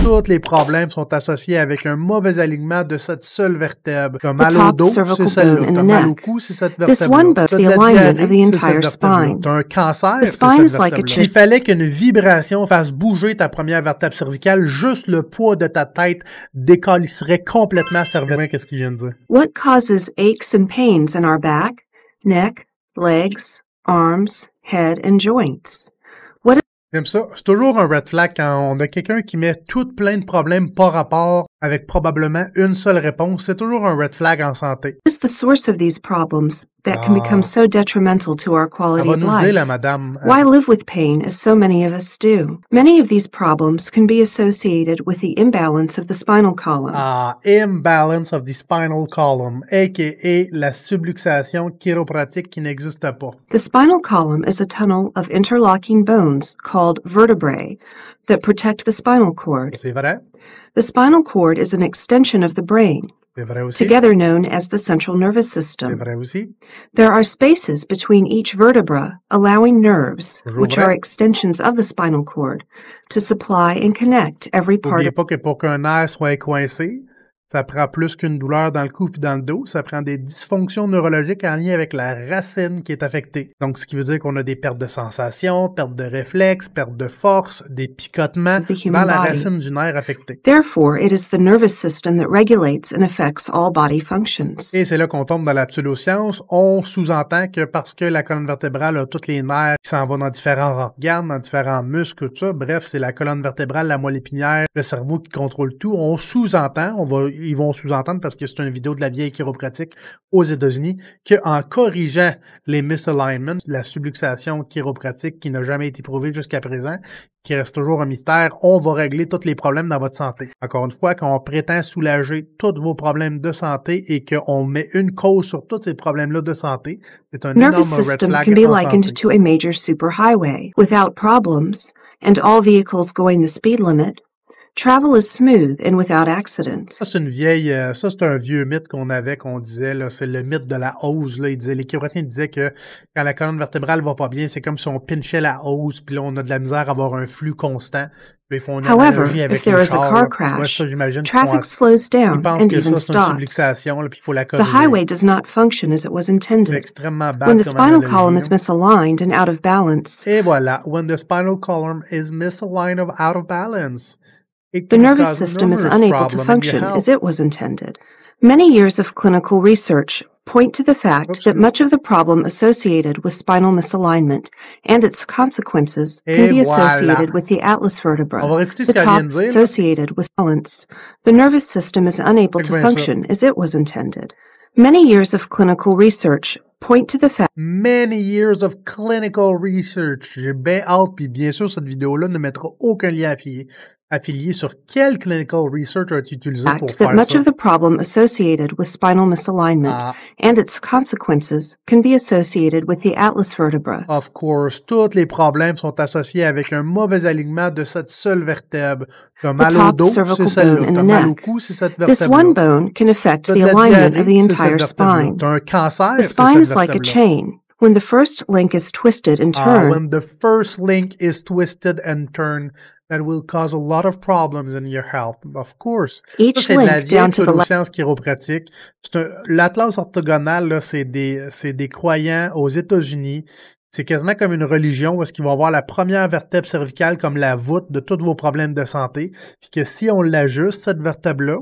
tous les problèmes sont associés avec un mauvais alignement de cette seule vertèbre. T'as mal au dos, c'est celle-là. T'as mal au cou, c'est cette vertèbre-là. T'as de la diarrhée, c'est cette vertèbre-là. T'as un cancer, c'est cette vertèbre-là. S'il fallait qu'une vibration fasse bouger ta première vertèbre cervicale, juste le poids de ta tête décalisserait complètement cerveau. Qu'est-ce qu'il vient de dire? What causes aches and pains in our back, neck, legs, arms, head, and joints? J'aime ça. C'est toujours un red flag quand on a quelqu'un qui met tout plein de problèmes par rapport avec probablement une seule réponse. C'est toujours un red flag en santé. What is the source of these problems that can become so detrimental to our quality of life? La madame. Why live with pain as so many of us do? Many of these problems can be associated with the imbalance of the spinal column. Imbalance of the spinal column, a.k.a. la subluxation chiropratique qui n'existe pas. The spinal column is a tunnel of interlocking bones called vertebrae that protect the spinal cord. C'est vrai. The spinal cord is an extension of the brain, together known as the central nervous system. C'est vrai aussi. There are spaces between each vertebra, allowing nerves, which are extensions of the spinal cord, to supply and connect every part. N'oubliez pas que pour qu'un nerf soit coincé, ça prend plus qu'une douleur dans le cou puis dans le dos. Ça prend des dysfonctions neurologiques en lien avec la racine qui est affectée. Donc, ce qui veut dire qu'on a des pertes de sensations, pertes de réflexes, pertes de force, des picotements dans la racine du nerf affecté. Therefore, it is the nervous system that regulates and affects all body functions. Et c'est là qu'on tombe dans la pseudoscience. On sous-entend que parce que la colonne vertébrale a tous les nerfs qui s'en vont dans différents organes, dans différents muscles, tout ça. Bref, c'est la colonne vertébrale, la moelle épinière, le cerveau qui contrôle tout. On sous-entend, ils vont sous-entendre parce que c'est une vidéo de la vieille chiropratique aux États-Unis, qu'en corrigeant les misalignments, la subluxation chiropratique qui n'a jamais été prouvée jusqu'à présent, qui reste toujours un mystère, on va régler tous les problèmes dans votre santé. Encore une fois, quand on prétend soulager tous vos problèmes de santé et qu'on met une cause sur tous ces problèmes-là de santé, c'est un énorme red flag en santé. The nervous system can be likened to a major superhighway. Without problems, and all vehicles going the speed limit, travel is smooth and without accident. Ça, c'est un vieux mythe qu'on disait, là, c'est le mythe de la hausse, là. Les chiropraticiens disaient que quand la colonne vertébrale va pas bien, c'est comme si on pinchait la hausse, puis là, on a de la misère à avoir un flux constant. Puis ils font une analogie avec les chars. Car crash, ça, j'imagine, traffic slows down and even stops. Là, puis il faut la corriger. The highway does not function as it was intended. C'est extrêmement bad. When the spinal column is misaligned and out of balance. Et voilà, when the spinal column is misaligned or out of balance. The nervous system is unable to function as it was intended. Many years of clinical research point to the fact that much of the problem associated with spinal misalignment and its consequences can be associated with the atlas vertebra, the top associated with balance. The nervous system is unable to function as it was intended. Many years of clinical research point to the fact. Many years of clinical research. J'ai bien hâte, puis bien sûr, cette vidéo-là ne mettra aucun lien affilié sur quel clinical research a été utilisé pour faire ça. That much of the problem associated with spinal misalignment and its consequences can be associated with the atlas vertebra. Of course, tous les problèmes sont associés avec un mauvais alignement de cette seule vertèbre. T'as mal au dos, c'est celle-là. T'as mal au cou, c'est cette vertèbre-là. This one bone can affect the alignment of the entire spine. T'as un cancer, the spine is like a chain. When the first link is twisted and turned. When the first link is twisted and turned, that will cause a lot of problems in your health, of course. Each link down to the pseudoscience chiropratique. L'Atlas orthogonal, là, c'est des croyants aux États-Unis. C'est quasiment comme une religion où est-ce qu'ils vont avoir la première vertèbre cervicale comme la voûte de tous vos problèmes de santé. Puis que si on l'ajuste, cette vertèbre-là,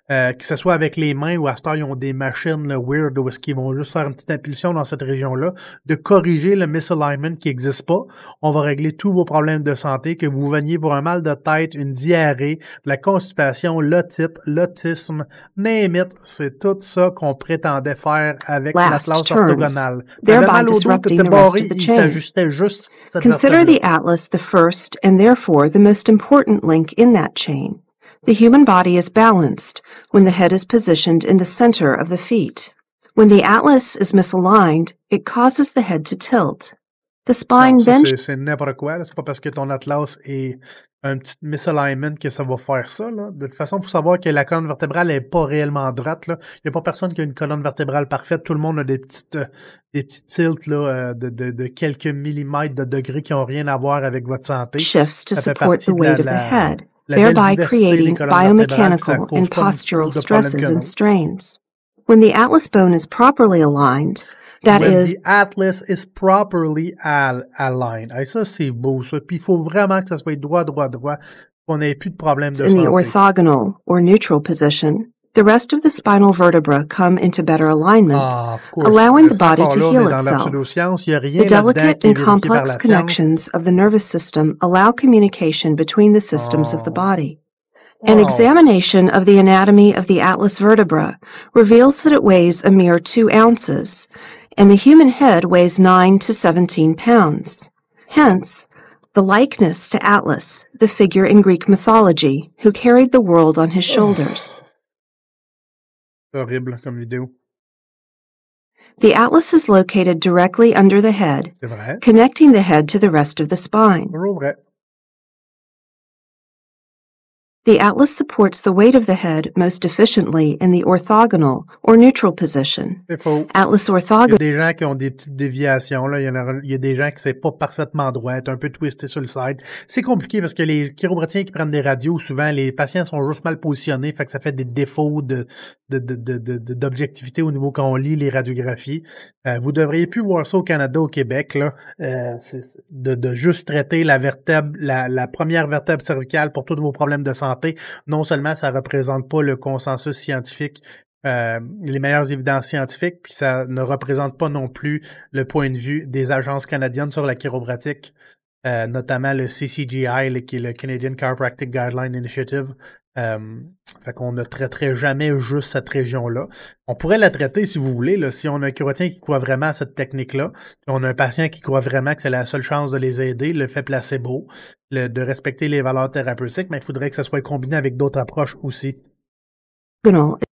que ce soit avec les mains ou à ce temps, ils ont des machines là, weird où est-ce qu'ils vont juste faire une petite impulsion dans cette région-là, de corriger le misalignment qui n'existe pas. On va régler tous vos problèmes de santé, que vous veniez pour un mal de tête, une diarrhée, la constipation, l'otite, l'autisme, name it. C'est tout ça qu'on prétendait faire avec l'Atlas orthogonal. T'avais mal au dos, t'étais barré, il t'ajustait juste cette Consider the atlas the first and therefore the most important link in that chain. The human body is balanced when the head is positioned in the center of the feet. When the atlas is misaligned, it causes the head to tilt. The spine then... C'est n'importe quoi. C'est pas parce que ton atlas est un petit misalignment que ça va faire ça. Là. De toute façon, il faut savoir que la colonne vertébrale n'est pas réellement droite. Il n'y a pas personne qui a une colonne vertébrale parfaite. Tout le monde a des petits tilts là, de quelques millimètres de degrés qui n'ont rien à voir avec votre santé. Shifts to support the weight of the head. la belle thereby diversité des creating colonnes vertébrales, puis ça biomechanical cause and pas plus postural de problèmes stresses qu'un and autre. strains. When the atlas bone is properly aligned, that When is, the atlas is properly aligned. Hey, ça, c'est beau, ça. Puis il faut vraiment que ça soit droit, qu'on n'ait plus de problèmes de in the santé. orthogonal or neutral position, the rest of the spinal vertebra come into better alignment, Ah, of course. allowing the Ça, body encore to là, on heal est dans la itself. pseudo-science. Il n'y a The rien là-dedans delicate qui est and vérifié par complex la science. connections of the nervous system allow communication between the systems of the body. An Wow. examination of the anatomy of the atlas vertebra reveals that it weighs a mere 2 ounces, and the human head weighs 9 to 17 pounds. Hence, the likeness to Atlas, the figure in Greek mythology who carried the world on his shoulders. C'est horrible comme vidéo. The atlas is located directly under the head, C'est vrai. connecting the head to the rest of the spine. Toujours vrai. The atlas supports the weight of the head most efficiently in the orthogonal or neutral position. C'est faux. Atlas Il y a orthogonal des gens qui ont des petites déviations. Là. Il y a des gens qui c'est pas parfaitement droit, un peu twisté sur le side. C'est compliqué parce que les chiropratiens qui prennent des radios, souvent, les patients sont juste mal positionnés, fait que ça fait des défauts d'objectivité au niveau quand on lit les radiographies. Vous devriez plus voir ça au Canada, au Québec, là. De juste traiter la vertèbre, la première vertèbre cervicale pour tous vos problèmes de santé. Non seulement ça représente pas le consensus scientifique, les meilleures évidences scientifiques, puis ça ne représente pas non plus le point de vue des agences canadiennes sur la chiropratique, notamment le CCGI, qui est le Canadian Chiropractic Guideline Initiative. Fait qu'on ne traiterait jamais juste cette région-là. On pourrait la traiter si vous voulez, là, si on a un chiropratien qui croit vraiment à cette technique-là, puis on a un patient qui croit vraiment que c'est la seule chance de les aider, le fait placebo, de respecter les valeurs thérapeutiques, mais il faudrait que ça soit combiné avec d'autres approches aussi.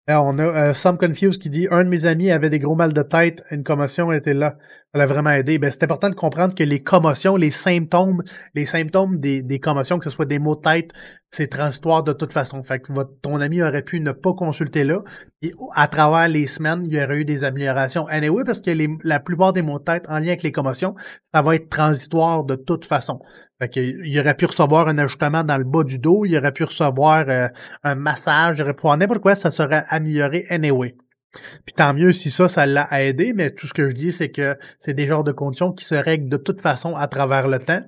Alors, on a Some Confused qui dit « Un de mes amis avait des gros mal de tête, une commotion était là. Ça l'a vraiment aidé. » Ben, c'est important de comprendre que les commotions, les symptômes des commotions, que ce soit des maux de tête, c'est transitoire de toute façon. Fait que ton ami aurait pu ne pas consulter là. Et à travers les semaines, il y aurait eu des améliorations. Anyway, parce que la plupart des maux de tête en lien avec les commotions, ça va être transitoire de toute façon. Fait qu'il aurait pu recevoir un ajustement dans le bas du dos, il aurait pu recevoir un massage, il aurait pu faire n'importe quoi, ça serait amélioré anyway. Puis tant mieux si ça l'a aidé, mais tout ce que je dis, c'est que c'est des genres de conditions qui se règlent de toute façon à travers le temps.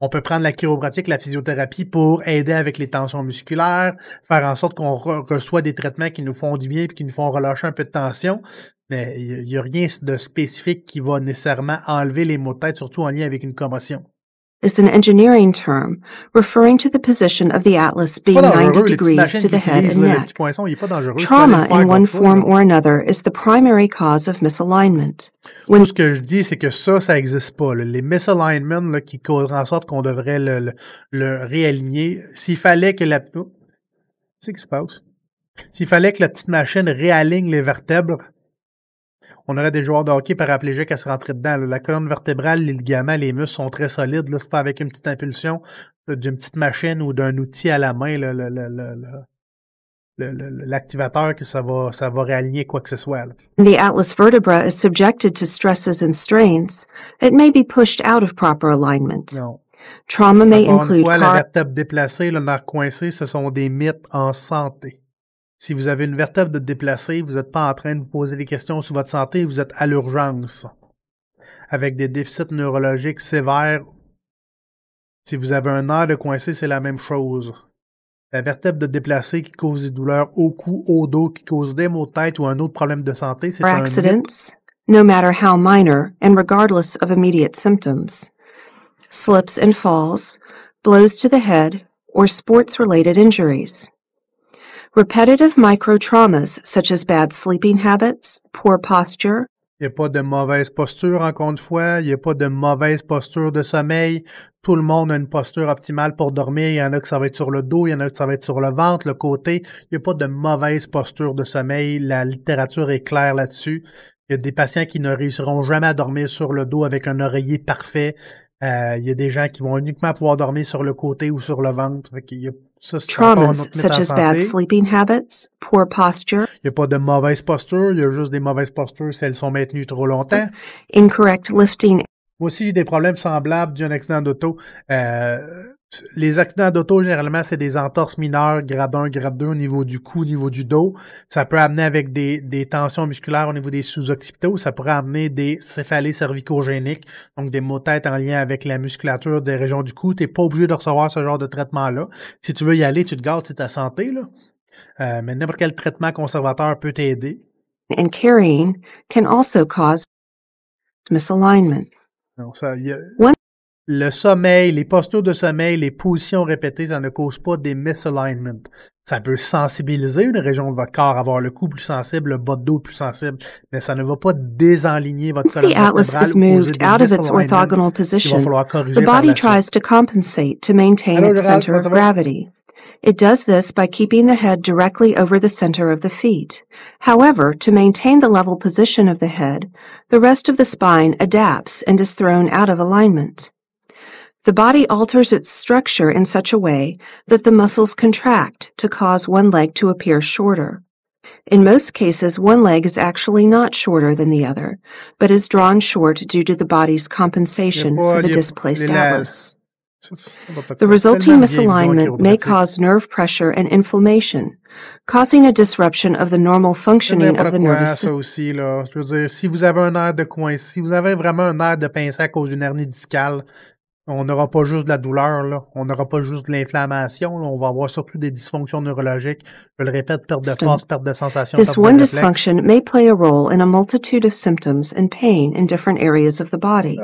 On peut prendre la chiropratique, la physiothérapie pour aider avec les tensions musculaires, faire en sorte qu'on reçoit des traitements qui nous font du bien et qui nous font relâcher un peu de tension. Mais il n'y a rien de spécifique qui va nécessairement enlever les maux de tête, surtout en lien avec une commotion. Is an engineering term referring to the position of the atlas being 90 degrees to the head and neck. Trauma in one form or another is the primary cause of misalignment. Tout ce que je dis, c'est que ça n'existe pas. Là. Les misalignments là, qui causent en sorte qu'on devrait le réaligner, s'il fallait que qu'est-ce qui se passe? S'il fallait que la petite machine réaligne les vertèbres, on aurait des joueurs de hockey paraplégiques à se rentrer dedans. Là. La colonne vertébrale, les ligaments, les muscles sont très solides. Là, c'est pas avec une petite impulsion d'une petite machine ou d'un outil à la main, l'activateur, que ça va réaligner quoi que ce soit. Là. The atlas vertebra is subjected to stresses and strains. It may be pushed out of proper alignment. Non. Trauma may Encore include une fois, la vertèbre déplacée, le nerf coincé, ce sont des mythes en santé. Si vous avez une vertèbre déplacée, vous n'êtes pas en train de vous poser des questions sur votre santé, vous êtes à l'urgence. Avec des déficits neurologiques sévères, si vous avez un nerf de coincé, c'est la même chose. La vertèbre déplacée qui cause des douleurs au cou, au dos, qui cause des maux de tête ou un autre problème de santé, c'est un mythe. No matter how minor and regardless of immediate symptoms. Slips and falls, blows to the head, or sports-related injuries. Repetitive micro-traumas such as bad sleeping habits, poor posture. Il n'y a pas de mauvaise posture, encore une fois. Il n'y a pas de mauvaise posture de sommeil. Tout le monde a une posture optimale pour dormir. Il y en a que ça va être sur le dos, il y en a que ça va être sur le ventre, le côté. Il n'y a pas de mauvaise posture de sommeil. La littérature est claire là-dessus. Il y a des patients qui ne réussiront jamais à dormir sur le dos avec un oreiller parfait. Il y a des gens qui vont uniquement pouvoir dormir sur le côté ou sur le ventre. Traumas such as bad sleeping habits, poor posture. Il n'y a pas de mauvaise posture, il y a juste des mauvaises postures si elles sont maintenues trop longtemps. Incorrect lifting. Moi aussi, j'ai des problèmes semblables d'un accident d'auto. Les accidents d'auto, généralement, c'est des entorses mineures, grade 1, grade 2 au niveau du cou, au niveau du dos. Ça peut amener avec des tensions musculaires au niveau des sous-occipitaux. Ça pourrait amener des céphalées cervicogéniques, donc des maux de tête en lien avec la musculature des régions du cou. T'es pas obligé de recevoir ce genre de traitement-là. Si tu veux y aller, tu te gardes, c'est ta santé, là. Mais n'importe quel traitement conservateur peut t'aider. And carrying can also cause misalignment. Donc, le sommeil, les postures de sommeil, les positions répétées, ça ne cause pas des misalignments. Ça peut sensibiliser une région de votre corps, avoir le cou plus sensible, le bas de dos plus sensible, mais ça ne va pas désaligner votre colonne vertébrale. Once the atlas is moved out of its orthogonal position, the body tries to compensate to maintain its center of gravity. It does this by keeping the head directly over the center of the feet. However, to maintain the level position of the head, the rest of the spine adapts and is thrown out of alignment. The body alters its structure in such a way that the muscles contract to cause one leg to appear shorter. In most cases, one leg is actually not shorter than the other, but is drawn short due to the body's compensation for the displaced atlas. The resulting misalignment may cause nerve pressure and inflammation, causing a disruption of the normal functioning of the nervous system. Ça aussi, là. Je veux dire, si vous avez un air de coin, si vous avez vraiment un air de pincé à cause d'une hernie discale, on n'aura pas juste de la douleur, là. On n'aura pas juste de l'inflammation, là. On va avoir surtout des dysfonctions neurologiques. Je le répète, perte de force, perte de sensation. This one dysfunction may play a role in a multitude of symptoms and pain in different areas of the body.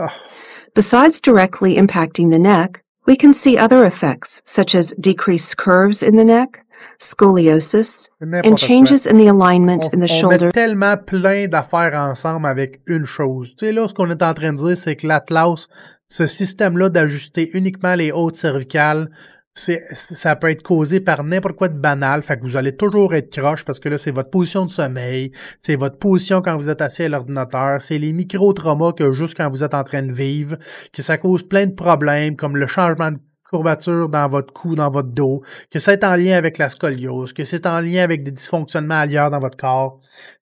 Besides directly impacting the neck, we can see other effects, such as decreased curves in the neck, scoliosis, and changes in the alignment in the shoulder. On met tellement plein d'affaires ensemble avec une chose. Tu sais, là, ce qu'on est en train de dire, c'est que l'Atlas, ce système-là d'ajuster uniquement les hautes cervicales, ça peut être causé par n'importe quoi de banal. Fait que vous allez toujours être croche parce que là, c'est votre position de sommeil, c'est votre position quand vous êtes assis à l'ordinateur, c'est les micro-traumas que juste quand vous êtes en train de vivre, que ça cause plein de problèmes comme le changement de courbature dans votre cou, dans votre dos, que c'est en lien avec la scoliose, que c'est en lien avec des dysfonctionnements ailleurs dans votre corps.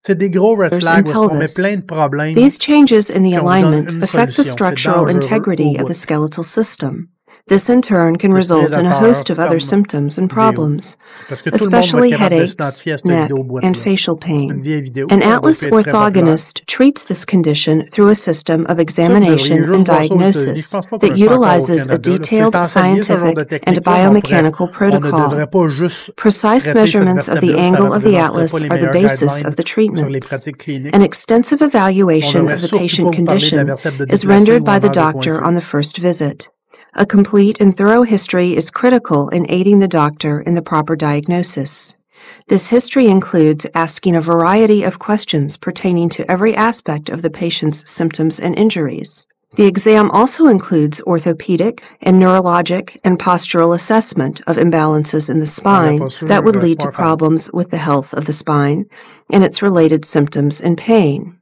C'est des gros red flags où on met plein de problèmes. These changes in the alignment affect the structural integrity of the skeletal system. This in turn can result in a host of other symptoms and problems, especially headaches, neck, and facial pain. An Atlas orthogonist treats this condition through a system of examination and diagnosis that utilizes a detailed scientific and biomechanical protocol. Precise measurements of the angle of the atlas are the basis of the treatments. An extensive evaluation of the patient condition is rendered by the doctor on the first visit. A complete and thorough history is critical in aiding the doctor in the proper diagnosis. This history includes asking a variety of questions pertaining to every aspect of the patient's symptoms and injuries. The exam also includes orthopedic and neurologic and postural assessment of imbalances in the spine that would lead to problems with the health of the spine and its related symptoms and pain.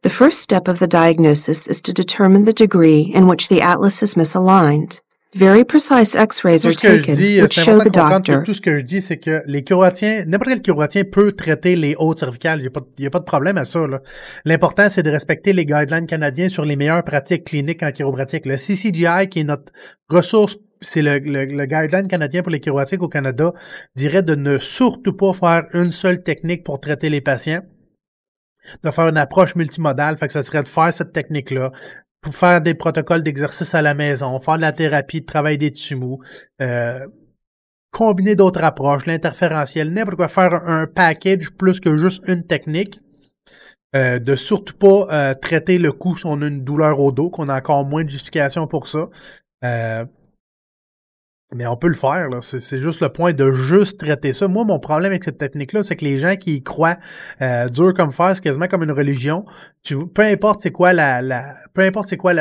The first step of the diagnosis is to determine the degree in which the atlas is misaligned. Very precise X-rays are taken, which show the doctor. Tout ce que je dis, c'est que les chiropratiens, n'importe quel chiropratien peut traiter les hautes cervicales. Il n'y a pas de problème à ça, là. L'important, c'est de respecter les guidelines canadiens sur les meilleures pratiques cliniques en chiropratique. Le CCGI, qui est notre ressource, c'est le guideline canadien pour les chiropratiques au Canada, dirait de ne surtout pas faire une seule technique pour traiter les patients. De faire une approche multimodale, fait que ça serait de faire cette technique-là, pour faire des protocoles d'exercice à la maison, faire de la thérapie, de travail des tissus mous, combiner d'autres approches, l'interférentiel, n'importe quoi, faire un package plus que juste une technique, de surtout pas traiter le cou si on a une douleur au dos, qu'on a encore moins de justification pour ça. Mais on peut le faire, là. C'est juste le point de juste traiter ça. Moi, mon problème avec cette technique-là, c'est que les gens qui y croient dur comme fer, c'est quasiment comme une religion. Peu importe c'est quoi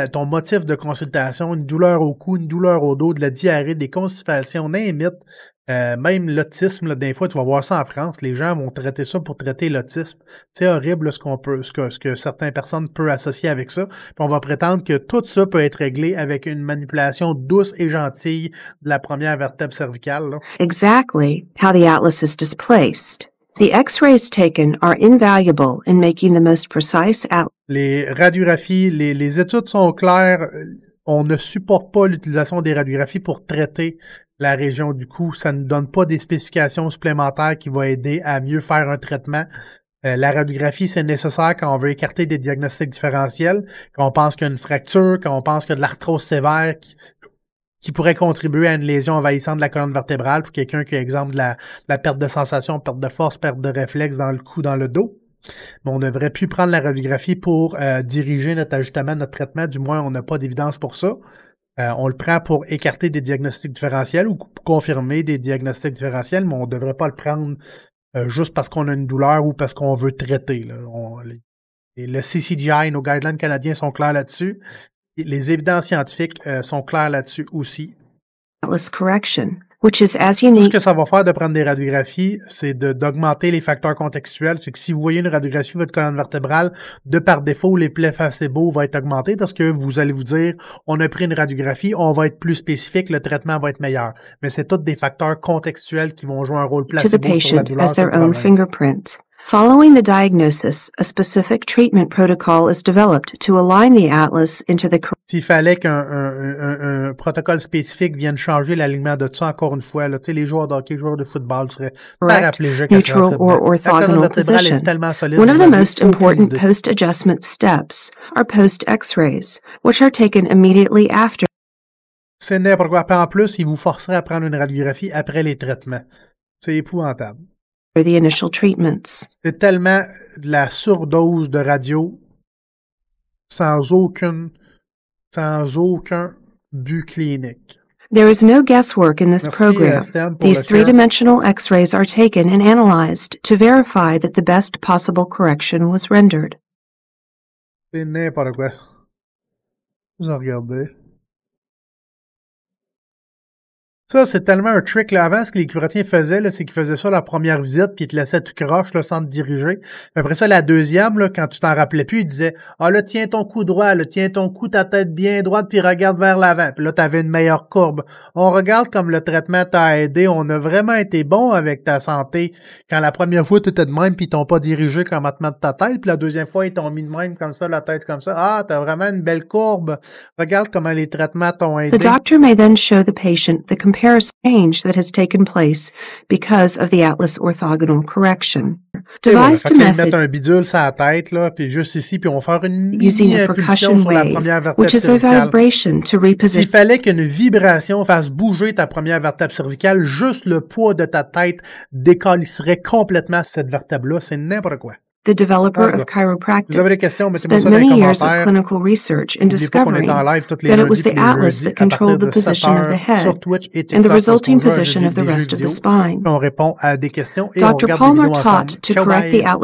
ton motif de consultation, une douleur au cou, une douleur au dos, de la diarrhée, des constipations, n'importe. Même l'autisme, là, des fois, tu vas voir ça en France, les gens vont traiter ça pour traiter l'autisme. C'est horrible là, ce que certaines personnes peuvent associer avec ça. Puis on va prétendre que tout ça peut être réglé avec une manipulation douce et gentille de la première vertèbre cervicale. Là. Exactly how the atlas is displaced. The X-rays taken are invaluable in making the most precise atlas. Les radiographies, les études sont claires. on ne supporte pas l'utilisation des radiographies pour traiter la région du cou. Ça ne donne pas des spécifications supplémentaires qui vont aider à mieux faire un traitement. La radiographie, c'est nécessaire quand on veut écarter des diagnostics différentiels, quand on pense qu'il y a une fracture, quand on pense qu'il y a de l'arthrose sévère qui pourrait contribuer à une lésion envahissante de la colonne vertébrale pour quelqu'un qui a exemple de la perte de sensation, perte de force, perte de réflexe dans le cou, dans le dos. Mais on devrait plus prendre la radiographie pour diriger notre ajustement, notre traitement. Du moins, on n'a pas d'évidence pour ça. On le prend pour écarter des diagnostics différentiels ou confirmer des diagnostics différentiels, mais on ne devrait pas le prendre juste parce qu'on a une douleur ou parce qu'on veut traiter. Là. Le CCGI, nos guidelines canadiens sont clairs là-dessus. Les évidences scientifiques sont claires là-dessus aussi. Correction, which is as Tout unique. ce que ça va faire de prendre des radiographies, c'est d'augmenter les facteurs contextuels. C'est que si vous voyez une radiographie de votre colonne vertébrale, de par défaut, les plaies facebo va être augmenté parce que vous allez vous dire, on a pris une radiographie, on va être plus spécifique, le traitement va être meilleur. Mais c'est tous des facteurs contextuels qui vont jouer un rôle To the placebo sur la patient douleur. as their own fingerprint. Following the diagnosis, a specific treatment protocol is developed to align the atlas into the S'il fallait qu'un protocole spécifique vienne changer l'alignement de ça, encore une fois, là, tu sais, les joueurs de hockey, les joueurs de football seraient paraplégiques. neutral or orthogonal position. One of the most important post-adjustment steps are post-X-rays, which are taken immediately after. C'est n'importe quoi. Puis en plus, ils vous forceraient à prendre une radiographie après les traitements. C'est épouvantable. The initial treatments. C'est tellement de la surdose de radio sans aucun but clinique. There is no guesswork in this program. Stan, These three-dimensional X-rays are taken and analyzed to verify that the best possible correction was rendered. C'est n'importe quoi. Vous en regardez. Ça, c'est tellement un trick. Là. Avant, ce que les chiropratiens faisaient, c'est qu'ils faisaient ça la première visite, puis ils te laissaient tout croche là, sans te diriger. Puis après ça, la deuxième, là, quand tu t'en rappelais plus, ils disaient « Ah là, tiens ton cou droit, là, tiens ton cou, ta tête bien droite, puis regarde vers l'avant. » Puis là, tu avais une meilleure courbe. On regarde comme le traitement t'a aidé. On a vraiment été bon avec ta santé. Quand la première fois, tu étais de même, puis ils t'ont pas dirigé comme à te mettre ta tête. Puis la deuxième fois, ils t'ont mis de même comme ça, la tête comme ça. Ah, t'as vraiment une belle courbe. Regarde comment les traitements t'ont aidé. The doctor may then show the patient the comparison change that has taken place because of the atlas orthogonal correction. Devised a method mettre un bidule sur la tête, là, puis juste ici, puis on va faire une using a percussion sur la wave, première vertèbre which is a cervicale. vibration to S'il reposition. fallait qu'une vibration fasse bouger ta première vertèbre cervicale, juste le poids de ta tête décalisserait complètement cette vertèbre-là. C'est n'importe quoi. The developer of Vous chiropractic avez des questions, mettez-moi spent ça dans les many years of commentaires. clinical research in N'oubliez pas qu'on discovering est en live tous les that it lundis, was the tous les atlas jeudis, that à partir controlled de the position of the 7 heures sur head Twitch et and the TikTok, resulting parce qu'on joue à position of the des jeux rest of the vidéo. spine. On répond à des questions et on Dr. regarde des Palmer vidéos ensemble. taught to Ciao, correct bye. the atlas